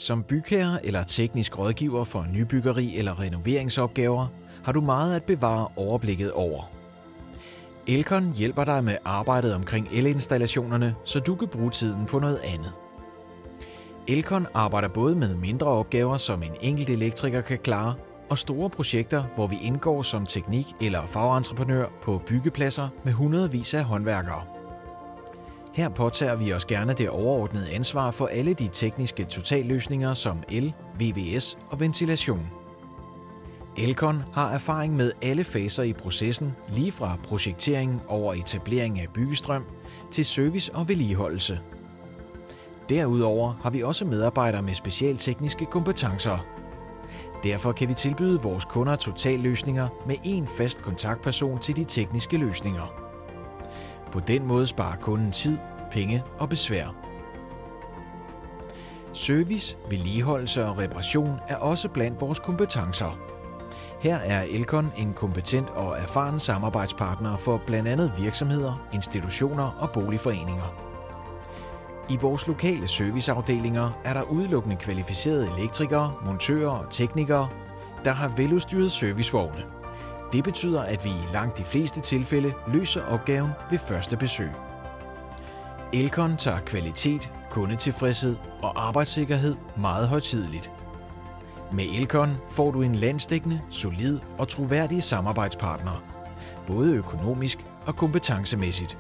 Som bygherre eller teknisk rådgiver for nybyggeri eller renoveringsopgaver har du meget at bevare overblikket over. Elkon hjælper dig med arbejdet omkring elinstallationerne, så du kan bruge tiden på noget andet. Elkon arbejder både med mindre opgaver, som en enkelt elektriker kan klare, og store projekter, hvor vi indgår som teknik- eller fagentreprenør på byggepladser med hundredvis af håndværkere. Her påtager vi os gerne det overordnede ansvar for alle de tekniske totalløsninger som el, VVS og ventilation. Elkon har erfaring med alle faser i processen, lige fra projektering over etablering af byggestrøm til service og vedligeholdelse. Derudover har vi også medarbejdere med specialtekniske kompetencer. Derfor kan vi tilbyde vores kunder totalløsninger med én fast kontaktperson til de tekniske løsninger. På den måde sparer kunden tid, penge og besvær. Service, vedligeholdelse og reparation er også blandt vores kompetencer. Her er Elkon en kompetent og erfaren samarbejdspartner for blandt andet virksomheder, institutioner og boligforeninger. I vores lokale serviceafdelinger er der udelukkende kvalificerede elektrikere, montører og teknikere, der har veludstyrede servicevogne. Det betyder, at vi i langt de fleste tilfælde løser opgaven ved første besøg. Elkon tager kvalitet, kundetilfredshed og arbejdssikkerhed meget højtideligt. Med Elkon får du en landsdækkende, solid og troværdig samarbejdspartner, både økonomisk og kompetencemæssigt.